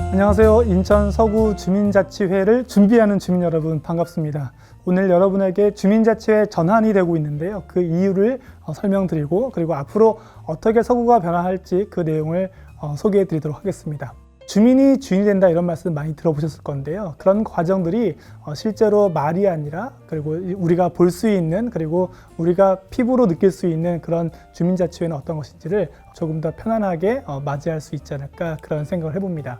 안녕하세요. 인천 서구 주민자치회를 준비하는 주민 여러분 반갑습니다. 오늘 여러분에게 주민자치회 전환이 되고 있는데요. 그 이유를 설명드리고 그리고 앞으로 어떻게 서구가 변화할지 그 내용을 소개해 드리도록 하겠습니다. 주민이 주인이 된다 이런 말씀 많이 들어보셨을 건데요. 그런 과정들이 실제로 말이 아니라 그리고 우리가 볼 수 있는 그리고 우리가 피부로 느낄 수 있는 그런 주민자치회는 어떤 것인지를 조금 더 편안하게 맞이할 수 있지 않을까 그런 생각을 해봅니다.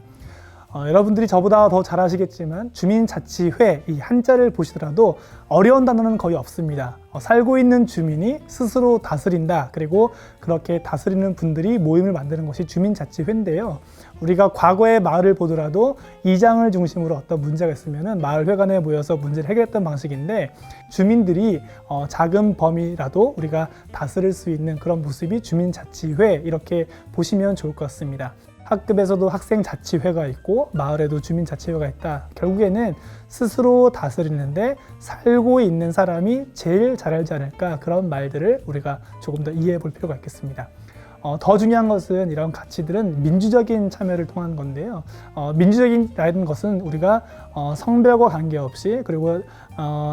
여러분들이 저보다 더 잘 아시겠지만 주민자치회 이 한자를 보시더라도 어려운 단어는 거의 없습니다. 살고 있는 주민이 스스로 다스린다. 그리고 그렇게 다스리는 분들이 모임을 만드는 것이 주민자치회인데요. 우리가 과거의 마을을 보더라도 이장을 중심으로 어떤 문제가 있으면 마을회관에 모여서 문제를 해결했던 방식인데 주민들이 작은 범위라도 우리가 다스릴 수 있는 그런 모습이 주민자치회 이렇게 보시면 좋을 것 같습니다. 학급에서도 학생자치회가 있고 마을에도 주민자치회가 있다. 결국에는 스스로 다스리는데 살고 있는 사람이 제일 잘 알지 않을까 그런 말들을 우리가 조금 더 이해해 볼 필요가 있겠습니다. 더 중요한 것은 이런 가치들은 민주적인 참여를 통한 건데요. 민주적인이라는 것은 우리가 성별과 관계없이 그리고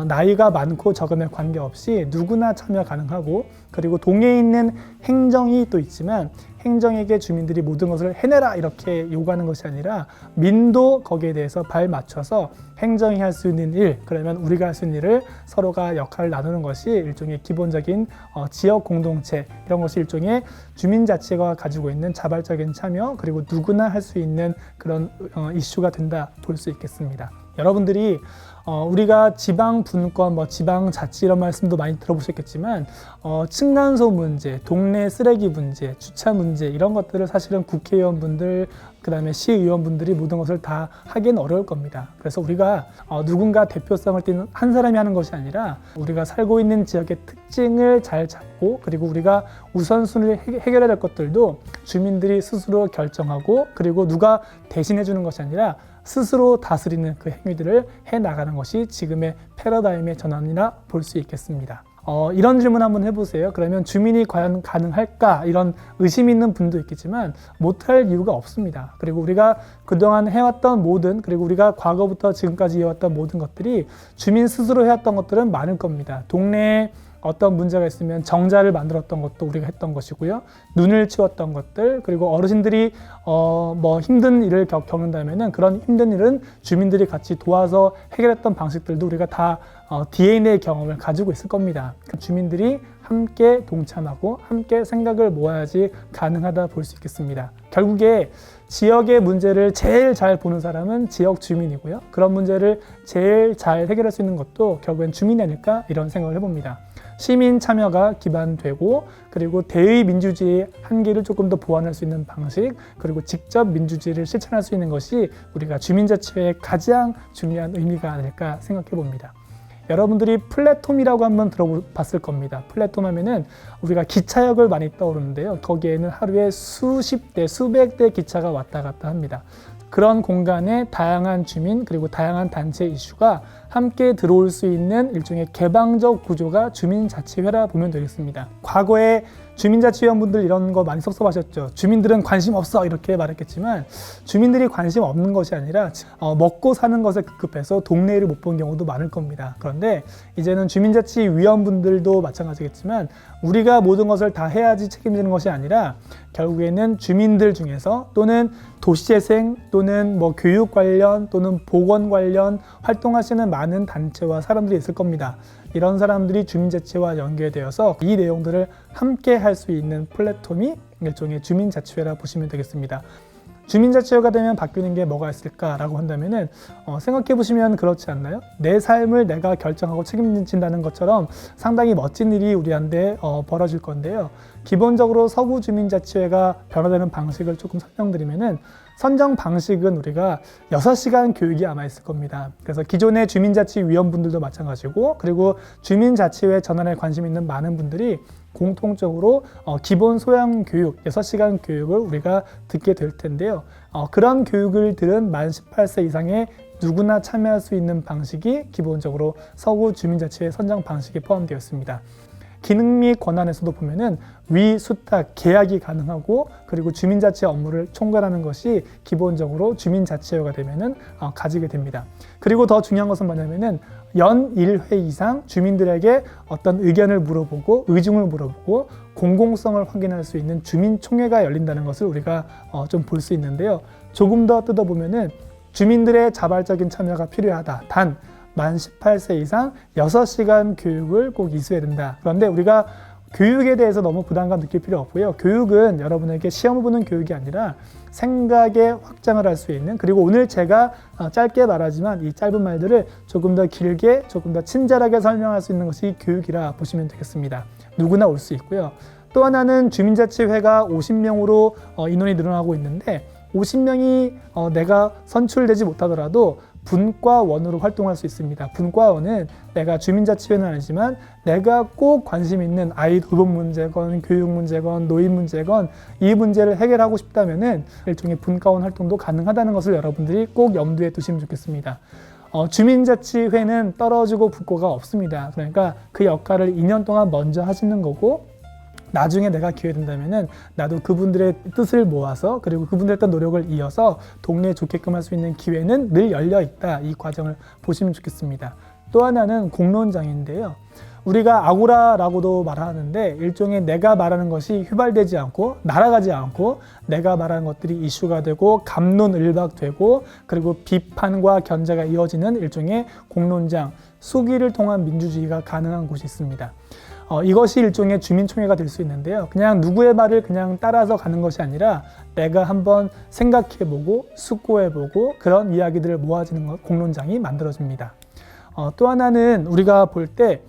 나이가 많고 적음에 관계없이 누구나 참여 가능하고 그리고 동해에 있는 행정이 또 있지만 행정에게 주민들이 모든 것을 해내라 이렇게 요구하는 것이 아니라 민도 거기에 대해서 발 맞춰서 행정이 할 수 있는 일 그러면 우리가 할 수 있는 일을 서로가 역할을 나누는 것이 일종의 기본적인 지역 공동체 이런 것이 일종의 주민자치가 가지고 있는 자발적인 참여 그리고 누구나 할 수 있는 그런 이슈가 된다 볼 수 있겠습니다. 여러분들이 우리가 지방분권, 지방자치 이런 말씀도 많이 들어보셨겠지만 층간소 문제, 동네 쓰레기 문제, 주차 문제 이런 것들을 사실은 국회의원분들 그 다음에 시의원분들이 모든 것을 다 하기는 어려울 겁니다. 그래서 우리가 누군가 대표성을 띠는 한 사람이 하는 것이 아니라 우리가 살고 있는 지역의 특징을 잘 잡고 그리고 우리가 우선순위를 해결해야 될 것들도 주민들이 스스로 결정하고 그리고 누가 대신해 주는 것이 아니라 스스로 다스리는 그 행위들을 해나가는 것이 지금의 패러다임의 전환이라 볼 수 있겠습니다. 이런 질문 한번 해보세요. 그러면 주민이 과연 가능할까? 이런 의심 있는 분도 있겠지만 못할 이유가 없습니다. 그리고 우리가 그동안 해왔던 모든 그리고 우리가 과거부터 지금까지 해왔던 모든 것들이 주민 스스로 해왔던 것들은 많을 겁니다. 동네에 어떤 문제가 있으면 정자를 만들었던 것도 우리가 했던 것이고요. 눈을 치웠던 것들 그리고 어르신들이 힘든 일을 겪는다면은 그런 힘든 일은 주민들이 같이 도와서 해결했던 방식들도 우리가 다 DNA 경험을 가지고 있을 겁니다. 주민들이 함께 동참하고 함께 생각을 모아야지 가능하다 볼 수 있겠습니다. 결국에 지역의 문제를 제일 잘 보는 사람은 지역 주민이고요. 그런 문제를 제일 잘 해결할 수 있는 것도 결국엔 주민이 아닐까 이런 생각을 해봅니다. 시민 참여가 기반되고 그리고 대의 민주주의의 한계를 조금 더 보완할 수 있는 방식 그리고 직접 민주주의를 실천할 수 있는 것이 우리가 주민자치회의 가장 중요한 의미가 아닐까 생각해 봅니다. 여러분들이 플랫폼이라고 한번 들어봤을 겁니다. 플랫폼 하면은 우리가 기차역을 많이 떠오르는데요. 거기에는 하루에 수십 대, 수백 대 기차가 왔다 갔다 합니다. 그런 공간에 다양한 주민 그리고 다양한 단체 이슈가 함께 들어올 수 있는 일종의 개방적 구조가 주민자치회라 보면 되겠습니다. 과거에 주민자치위원분들 이런 거 많이 섭섭하셨죠. 주민들은 관심 없어 이렇게 말했겠지만 주민들이 관심 없는 것이 아니라 먹고 사는 것에 급급해서 동네를 못 본 경우도 많을 겁니다. 그런데 이제는 주민자치위원분들도 마찬가지겠지만 우리가 모든 것을 다 해야지 책임지는 것이 아니라 결국에는 주민들 중에서 또는 도시재생 또는 교육 관련 또는 보건 관련 활동하시는 많은 단체와 사람들이 있을 겁니다. 이런 사람들이 주민자치회와 연계되어서 이 내용들을 함께 할 수 있는 플랫폼이 일종의 주민자치회라 보시면 되겠습니다. 주민자치회가 되면 바뀌는 게 뭐가 있을까라고 한다면은 생각해 보시면 그렇지 않나요? 내 삶을 내가 결정하고 책임진다는 것처럼 상당히 멋진 일이 우리한테 벌어질 건데요. 기본적으로 서구 주민자치회가 변화되는 방식을 조금 설명드리면은 선정 방식은 우리가 6시간 교육이 아마 있을 겁니다. 그래서 기존의 주민자치위원분들도 마찬가지고 그리고 주민자치회 전환에 관심 있는 많은 분들이 공통적으로 기본 소양 교육, 6시간 교육을 우리가 듣게 될 텐데요. 그런 교육을 들은 만 18세 이상의 누구나 참여할 수 있는 방식이 기본적으로 서구 주민자치회 선정 방식에 포함되어 있습니다. 기능 및 권한에서도 보면은 위, 수탁, 계약이 가능하고 그리고 주민자치 업무를 총괄하는 것이 기본적으로 주민자치회가 되면은 가지게 됩니다. 그리고 더 중요한 것은 뭐냐면은 연 1회 이상 주민들에게 어떤 의견을 물어보고 의중을 물어보고 공공성을 확인할 수 있는 주민총회가 열린다는 것을 우리가 좀 볼 수 있는데요. 조금 더 뜯어보면은 주민들의 자발적인 참여가 필요하다. 단 만 18세 이상 6시간 교육을 꼭 이수해야 된다. 그런데 우리가 교육에 대해서 너무 부담감 느낄 필요 없고요. 교육은 여러분에게 시험을 보는 교육이 아니라 생각의 확장을 할 수 있는, 그리고 오늘 제가 짧게 말하지만 이 짧은 말들을 조금 더 길게 조금 더 친절하게 설명할 수 있는 것이 교육이라 보시면 되겠습니다. 누구나 올 수 있고요. 또 하나는 주민자치회가 50명으로 인원이 늘어나고 있는데 50명이 내가 선출되지 못하더라도 분과원으로 활동할 수 있습니다. 분과원은 내가 주민자치회는 아니지만 내가 꼭 관심 있는 아이 돌봄 문제건 교육 문제건 노인 문제건 이 문제를 해결하고 싶다면은 일종의 분과원 활동도 가능하다는 것을 여러분들이 꼭 염두에 두시면 좋겠습니다. 주민자치회는 떨어지고 붙고가 없습니다. 그러니까 그 역할을 2년 동안 먼저 하시는 거고 나중에 내가 기회 된다면은 나도 그분들의 뜻을 모아서 그리고 그분들의 어떤 노력을 이어서 동네에 좋게끔 할 수 있는 기회는 늘 열려 있다. 이 과정을 보시면 좋겠습니다. 또 하나는 공론장인데요. 우리가 아고라라고도 말하는데 일종의 내가 말하는 것이 휘발되지 않고 날아가지 않고 내가 말하는 것들이 이슈가 되고 갑론을박되고 그리고 비판과 견제가 이어지는 일종의 공론장, 수기를 통한 민주주의가 가능한 곳이 있습니다. 이것이 일종의 주민총회가 될 수 있는데요. 그냥 누구의 말을 그냥 따라서 가는 것이 아니라 내가 한번 생각해보고 숙고해보고 그런 이야기들을 모아지는 것, 공론장이 만들어집니다. 또 하나는 우리가 볼 때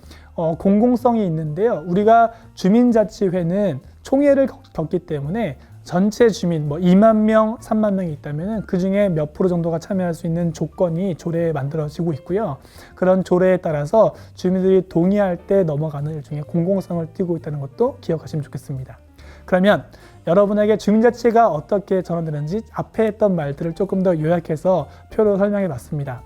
공공성이 있는데요. 우리가 주민자치회는 총회를 겪기 때문에 전체 주민 2만 명, 3만 명이 있다면 그 중에 몇 프로 정도가 참여할 수 있는 조건이 조례에 만들어지고 있고요. 그런 조례에 따라서 주민들이 동의할 때 넘어가는 일종의 공공성을 띠고 있다는 것도 기억하시면 좋겠습니다. 그러면 여러분에게 주민자치가 어떻게 전환되는지 앞에 했던 말들을 조금 더 요약해서 표로 설명해 봤습니다.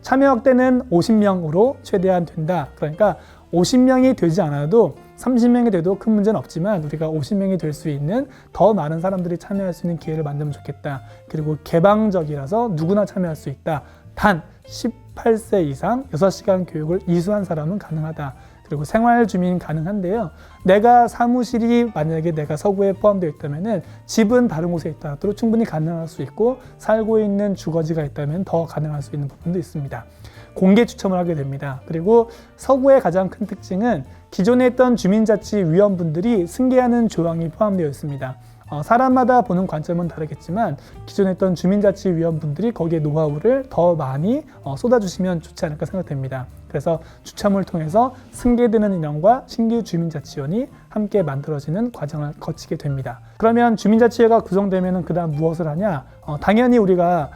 참여 확대는 50명으로 최대한 된다. 그러니까 50명이 되지 않아도 30명이 돼도 큰 문제는 없지만 우리가 50명이 될 수 있는 더 많은 사람들이 참여할 수 있는 기회를 만들면 좋겠다. 그리고 개방적이라서 누구나 참여할 수 있다. 단 18세 이상 6시간 교육을 이수한 사람은 가능하다. 그리고 생활 주민 가능한데요. 내가 사무실이 만약에 내가 서구에 포함되어 있다면 집은 다른 곳에 있더라도 충분히 가능할 수 있고 살고 있는 주거지가 있다면 더 가능할 수 있는 부분도 있습니다. 공개 추첨을 하게 됩니다. 그리고 서구의 가장 큰 특징은 기존에 있던 주민자치위원분들이 승계하는 조항이 포함되어 있습니다. 사람마다 보는 관점은 다르겠지만 기존에 있던 주민자치위원분들이 거기에 노하우를 더 많이 쏟아주시면 좋지 않을까 생각됩니다. 그래서 추첨을 통해서 승계되는 인원과 신규 주민자치위원이 함께 만들어지는 과정을 거치게 됩니다. 그러면 주민자치회가 구성되면 그 다음 무엇을 하냐? 당연히 우리가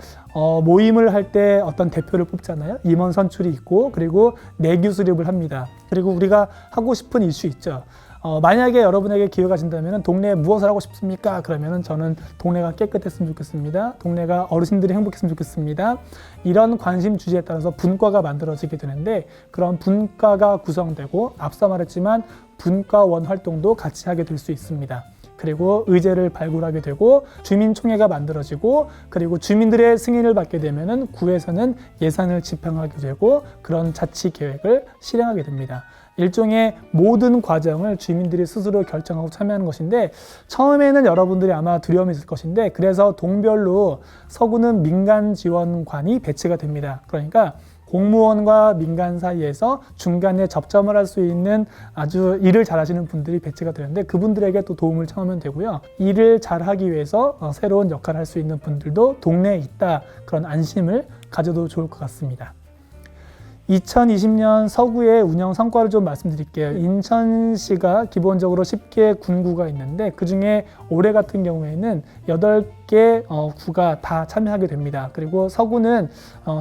모임을 할 때 어떤 대표를 뽑잖아요. 임원 선출이 있고 그리고 내규 수립을 합니다. 그리고 우리가 하고 싶은 이슈 있죠. 만약에 여러분에게 기회가 진다면 동네에 무엇을 하고 싶습니까? 그러면 저는 동네가 깨끗했으면 좋겠습니다. 동네가 어르신들이 행복했으면 좋겠습니다. 이런 관심 주제에 따라서 분과가 만들어지게 되는데 그런 분과가 구성되고 앞서 말했지만 분과원 활동도 같이 하게 될 수 있습니다. 그리고 의제를 발굴하게 되고 주민총회가 만들어지고 그리고 주민들의 승인을 받게 되면 구에서는 예산을 집행하게 되고 그런 자치 계획을 실행하게 됩니다. 일종의 모든 과정을 주민들이 스스로 결정하고 참여하는 것인데 처음에는 여러분들이 아마 두려움이 있을 것인데 그래서 동별로 서구는 민간 지원관이 배치가 됩니다. 그러니까 공무원과 민간 사이에서 중간에 접점을 할 수 있는 아주 일을 잘하시는 분들이 배치가 되는데 그분들에게 또 도움을 청하면 되고요. 일을 잘하기 위해서 새로운 역할을 할 수 있는 분들도 동네에 있다. 그런 안심을 가져도 좋을 것 같습니다. 2020년 서구의 운영 성과를 좀 말씀드릴게요. 인천시가 기본적으로 10개 군구가 있는데 그중에 올해 같은 경우에는 10개 구가 다 참여하게 됩니다. 그리고 서구는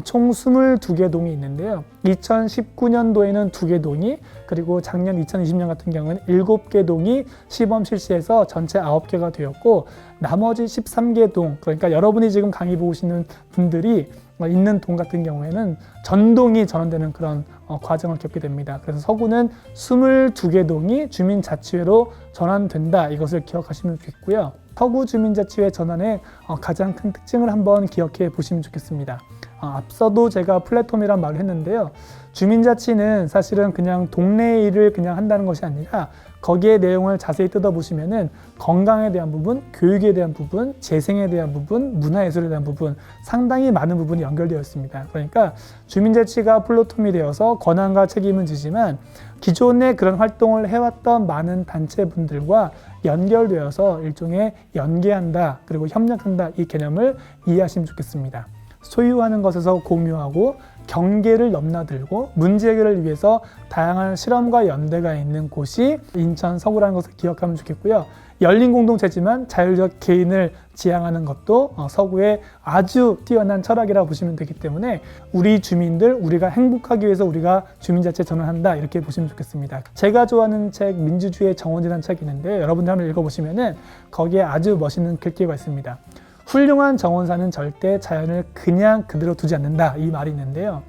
총 22개 동이 있는데요. 2019년도에는 2개 동이, 그리고 작년 2020년 같은 경우는 7개 동이 시범 실시해서 전체 9개가 되었고, 나머지 13개 동, 그러니까 여러분이 지금 강의 보시는 분들이 있는 동 같은 경우에는 전동이 전환되는 그런 과정을 겪게 됩니다. 그래서 서구는 22개 동이 주민자치회로 전환된다. 이것을 기억하시면 좋겠고요. 서구 주민자치회 전환의 가장 큰 특징을 한번 기억해 보시면 좋겠습니다. 앞서도 제가 플랫폼이란 말을 했는데요. 주민자치는 사실은 그냥 동네 일을 그냥 한다는 것이 아니라 거기에 내용을 자세히 뜯어보시면은 건강에 대한 부분, 교육에 대한 부분, 재생에 대한 부분, 문화예술에 대한 부분, 상당히 많은 부분이 연결되어 있습니다. 그러니까 주민자치가 플랫폼이 되어서 권한과 책임은 지지만 기존에 그런 활동을 해왔던 많은 단체분들과 연결되어서 일종의 연계한다, 그리고 협력한다, 이 개념을 이해하시면 좋겠습니다. 소유하는 것에서 공유하고 경계를 넘나들고 문제 해결을 위해서 다양한 실험과 연대가 있는 곳이 인천 서구라는 것을 기억하면 좋겠고요. 열린 공동체지만 자율적 개인을 지향하는 것도 서구의 아주 뛰어난 철학이라고 보시면 되기 때문에 우리 주민들, 우리가 행복하기 위해서 우리가 주민자치 전환한다, 이렇게 보시면 좋겠습니다. 제가 좋아하는 책 민주주의의 정원이라는 책이 있는데 여러분들 한번 읽어보시면은 거기에 아주 멋있는 글귀가 있습니다. 훌륭한 정원사는 절대 자연을 그냥 그대로 두지 않는다, 이 말이 있는데요.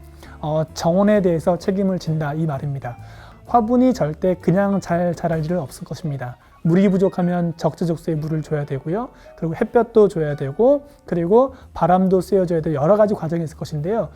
정원에 대해서 책임을 진다, 이 말입니다. 화분이 절대 그냥 잘 자랄 일은 없을 것입니다. 물이 부족하면 적재적소에 물을 줘야 되고요. 그리고 햇볕도 줘야 되고, 그리고 바람도 쐬어줘야 되고, 여러 가지 과정이 있을 것인데요.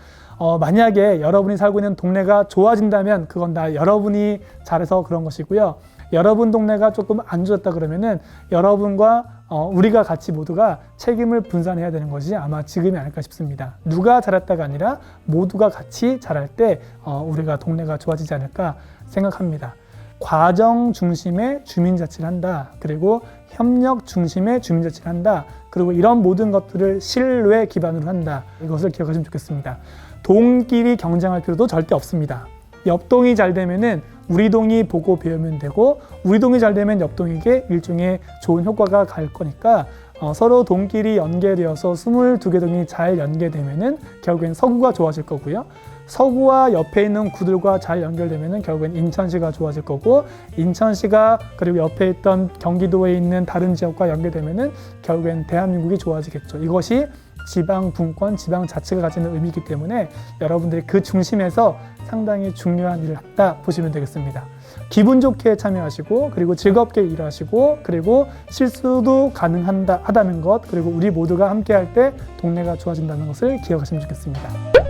만약에 여러분이 살고 있는 동네가 좋아진다면 그건 다 여러분이 잘해서 그런 것이고요. 여러분 동네가 조금 안 좋았다 그러면은 여러분과 우리가 같이 모두가 책임을 분산해야 되는 것이 아마 지금이 아닐까 싶습니다. 누가 잘했다가 아니라 모두가 같이 잘할 때 우리가 동네가 좋아지지 않을까 생각합니다. 과정 중심의 주민자치를 한다. 그리고 협력 중심의 주민자치를 한다. 그리고 이런 모든 것들을 신뢰 기반으로 한다. 이것을 기억하시면 좋겠습니다. 동끼리 경쟁할 필요도 절대 없습니다. 옆 동이 잘 되면은 우리 동이 보고 배우면 되고, 우리 동이 잘 되면 옆 동에게 일종의 좋은 효과가 갈 거니까 서로 동끼리 연계되어서 22개 동이 잘 연계되면은 결국엔 서구가 좋아질 거고요. 서구와 옆에 있는 구들과 잘 연결되면은 결국엔 인천시가 좋아질 거고, 인천시가 그리고 옆에 있던 경기도에 있는 다른 지역과 연결되면은 결국엔 대한민국이 좋아지겠죠. 이것이 지방 분권, 지방 자치가 가지는 의미이기 때문에 여러분들이 그 중심에서 상당히 중요한 일을 했다 보시면 되겠습니다. 기분 좋게 참여하시고, 그리고 즐겁게 일하시고, 그리고 실수도 가능하다는 것, 그리고 우리 모두가 함께 할 때 동네가 좋아진다는 것을 기억하시면 좋겠습니다.